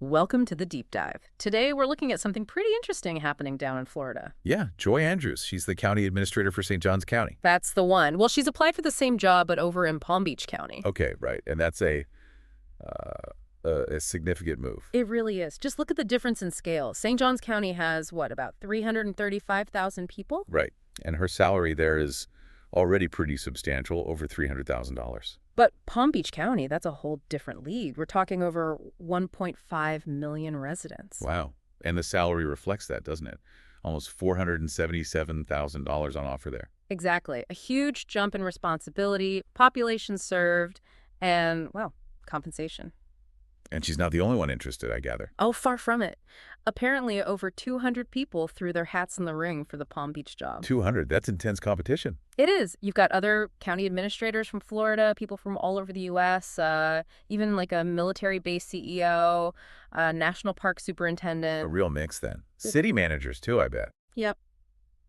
Welcome to the deep dive. Today we're looking at something pretty interesting happening down in Florida. Yeah, Joy Andrews. She's the county administrator for St. Johns County. That's the one. Well, she's applied for the same job, but over in Palm Beach County. Okay, right. And that's a significant move. It really is. Just look at the difference in scale. St. Johns County has, what, about 335,000 people? Right. And her salary there is already pretty substantial, over $300,000. But Palm Beach County, that's a whole different league. We're talking over 1.5 million residents. Wow. And the salary reflects that, doesn't it? Almost $477,000 on offer there. Exactly. A huge jump in responsibility, population served, and, well, compensation. And she's not the only one interested, I gather. Oh, far from it. Apparently, over 200 people threw their hats in the ring for the Palm Beach job. 200. That's intense competition. It is. You've got other county administrators from Florida, people from all over the U.S., even like a military-based CEO, a national park superintendent. A real mix then. City managers too, I bet. Yep.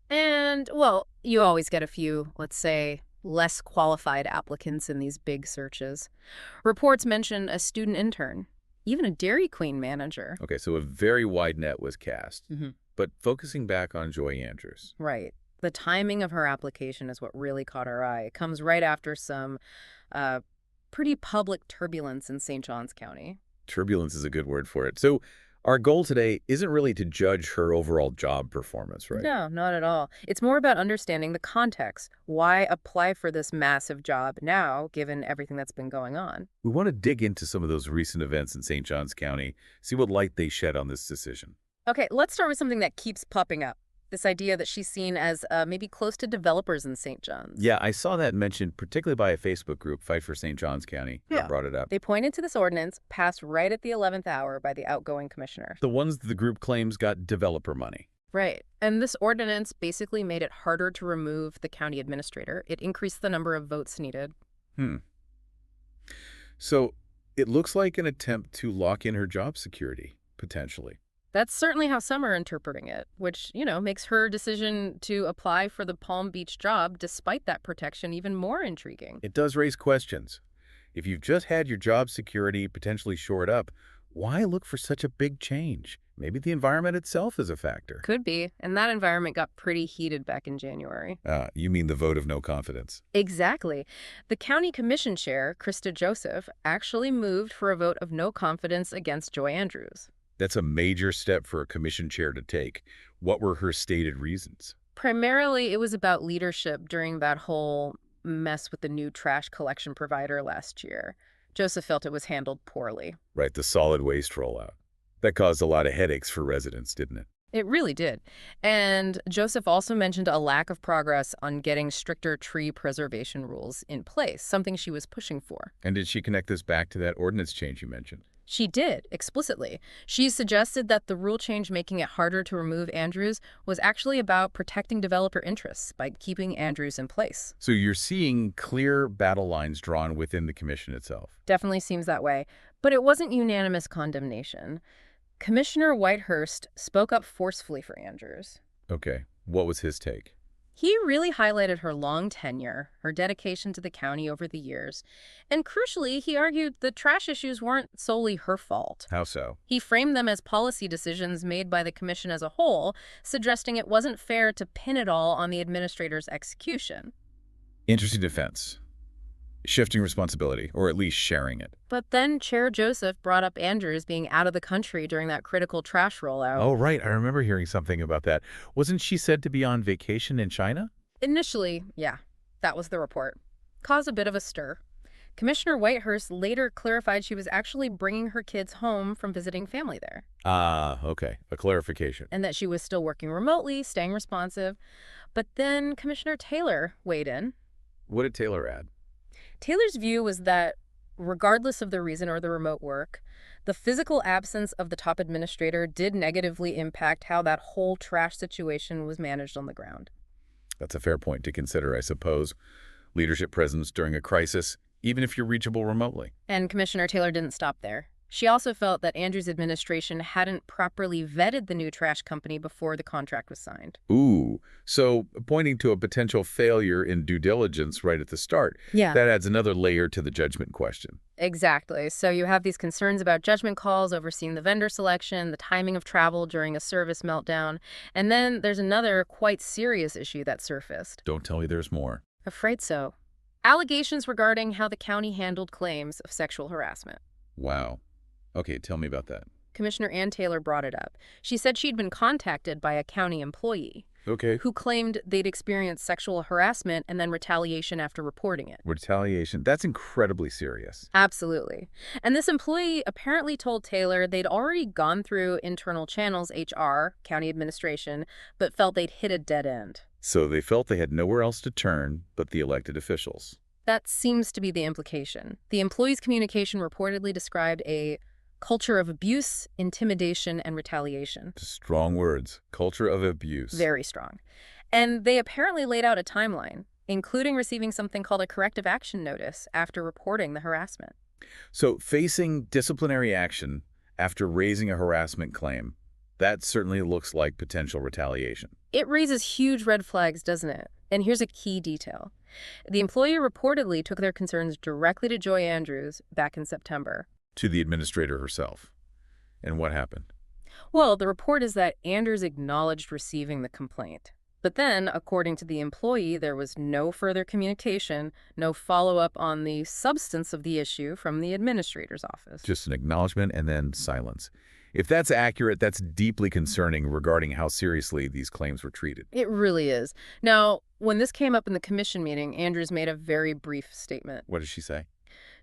And, well, you always get a few, let's say, less qualified applicants in these big searches. Reports mention a student intern, even a Dairy Queen manager. Okay, so a very wide net was cast. But focusing back on Joy Andrews. Right. The timing of her application is what really caught our eye. It comes right after some pretty public turbulence in St. Johns County. Turbulence is a good word for it. So our goal today isn't really to judge her overall job performance, right? No, not at all. It's more about understanding the context. Why apply for this massive job now, given everything that's been going on? We want to dig into some of those recent events in St. Johns County, see what light they shed on this decision. Okay, let's start with something that keeps popping up. This idea that she's seen as maybe close to developers in St. Johns. Yeah, I saw that mentioned particularly by a Facebook group, Fight for St. Johns County. Yeah. Brought it up. They pointed to this ordinance passed right at the 11th hour by the outgoing commissioner. The ones the group claims got developer money. Right. And this ordinance basically made it harder to remove the county administrator. It increased the number of votes needed. So it looks like an attempt to lock in her job security, potentially. That's certainly how some are interpreting it, which, makes her decision to apply for the Palm Beach job, despite that protection, even more intriguing. It does raise questions. If you've just had your job security potentially shored up, why look for such a big change? Maybe the environment itself is a factor. Could be. And that environment got pretty heated back in January. You mean the vote of no confidence? Exactly. The county commission chair, Krista Joseph, actually moved for a vote of no confidence against Joy Andrews. That's a major step for a commission chair to take. What were her stated reasons? Primarily, it was about leadership during that whole mess with the new trash collection provider last year. Joseph felt it was handled poorly. Right, the solid waste rollout. That caused a lot of headaches for residents, didn't it? It really did. And Joseph also mentioned a lack of progress on getting stricter tree preservation rules in place, something she was pushing for. And did she connect this back to that ordinance change you mentioned? She did, explicitly. She suggested that the rule change making it harder to remove Andrews was actually about protecting developer interests by keeping Andrews in place. So you're seeing clear battle lines drawn within the commission itself. Definitely seems that way. But it wasn't unanimous condemnation. Commissioner Whitehurst spoke up forcefully for Andrews. Okay, what was his take? He really highlighted her long tenure, her dedication to the county over the years, and crucially, he argued the trash issues weren't solely her fault. How so? He framed them as policy decisions made by the commission as a whole, suggesting it wasn't fair to pin it all on the administrator's execution. Interesting defense. Shifting responsibility, or at least sharing it. But then Chair Joseph brought up Andrews being out of the country during that critical trash rollout. Oh, right. I remember hearing something about that. Wasn't she said to be on vacation in China? Initially, yeah, that was the report. Caused a bit of a stir. Commissioner Whitehurst later clarified she was actually bringing her kids home from visiting family there. Okay. A clarification. And that she was still working remotely, staying responsive. But then Commissioner Taylor weighed in. What did Taylor add? Taylor's view was that, regardless of the reason or the remote work, the physical absence of the top administrator did negatively impact how that whole trash situation was managed on the ground. That's a fair point to consider, I suppose. Leadership presence during a crisis, even if you're reachable remotely. And Commissioner Taylor didn't stop there. She also felt that Andrews' administration hadn't properly vetted the new trash company before the contract was signed. Ooh, so pointing to a potential failure in due diligence right at the start, Yeah. that adds another layer to the judgment question. Exactly. So you have these concerns about judgment calls, overseeing the vendor selection, the timing of travel during a service meltdown, and then there's another quite serious issue that surfaced. Don't tell me there's more. Afraid so. Allegations regarding how the county handled claims of sexual harassment. Wow. Okay, tell me about that. Commissioner Ann Taylor brought it up. She said she'd been contacted by a county employee Okay. who claimed they'd experienced sexual harassment and then retaliation after reporting it. Retaliation. That's incredibly serious. Absolutely. And this employee apparently told Taylor they'd already gone through internal channels, HR, county administration, but felt they'd hit a dead end. So they felt they had nowhere else to turn but the elected officials. That seems to be the implication. The employee's communication reportedly described a culture of abuse, intimidation, and retaliation. Strong words. Culture of abuse. Very strong. And they apparently laid out a timeline, including receiving something called a corrective action notice after reporting the harassment. So facing disciplinary action after raising a harassment claim, that certainly looks like potential retaliation. It raises huge red flags, doesn't it? And here's a key detail. The employee reportedly took their concerns directly to Joy Andrews back in September. To the administrator herself. And what happened? Well, the report is that Andrews acknowledged receiving the complaint. But then, according to the employee, there was no further communication, no follow-up on the substance of the issue from the administrator's office. Just an acknowledgement and then silence. If that's accurate, that's deeply concerning regarding how seriously these claims were treated. It really is. Now, when this came up in the commission meeting, Andrews made a very brief statement. What did she say?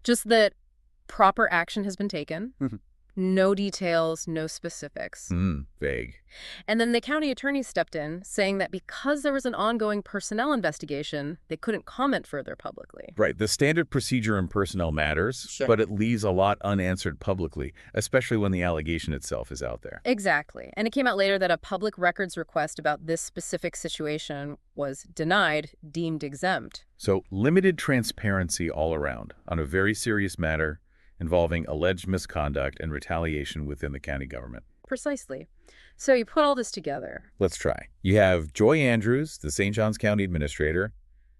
Just that proper action has been taken. No details, no specifics. Vague. And then the county attorney stepped in, saying that because there was an ongoing personnel investigation, they couldn't comment further publicly. Right. The standard procedure in personnel matters, Sure. but it leaves a lot unanswered publicly, especially when the allegation itself is out there. Exactly. And it came out later that a public records request about this specific situation was denied, deemed exempt. So limited transparency all around on a very serious matter involving alleged misconduct and retaliation within the county government. Precisely. So you put all this together. Let's try. You have Joy Andrews, the St. Johns County Administrator.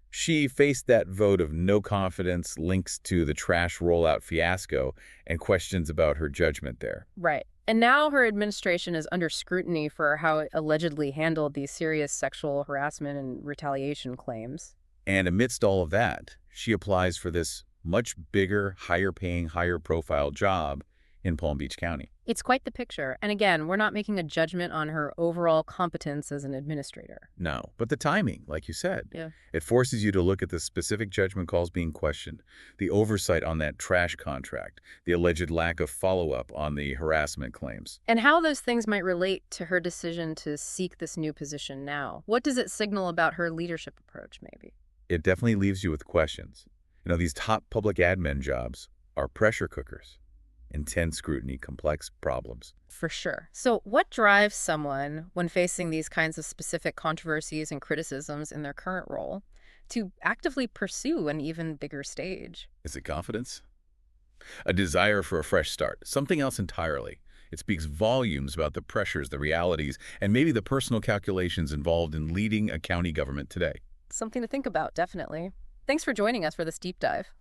She faced that vote of no confidence, links to the trash rollout fiasco, and questions about her judgment there. Right. And now her administration is under scrutiny for how it allegedly handled these serious sexual harassment and retaliation claims. And amidst all of that, she applies for this much bigger, higher-paying, higher-profile job in Palm Beach County. It's quite the picture. And again, we're not making a judgment on her overall competence as an administrator. No, but the timing, like you said, Yeah. it forces you to look at the specific judgment calls being questioned, the oversight on that trash contract, the alleged lack of follow-up on the harassment claims. And how those things might relate to her decision to seek this new position now. What does it signal about her leadership approach, maybe? It definitely leaves you with questions. You know, these top public admin jobs are pressure cookers. Intense scrutiny, complex problems. For sure. So what drives someone, when facing these kinds of specific controversies and criticisms in their current role, to actively pursue an even bigger stage? Is it confidence? A desire for a fresh start, something else entirely. It speaks volumes about the pressures, the realities, and maybe the personal calculations involved in leading a county government today. Something to think about, definitely. Thanks for joining us for this deep dive.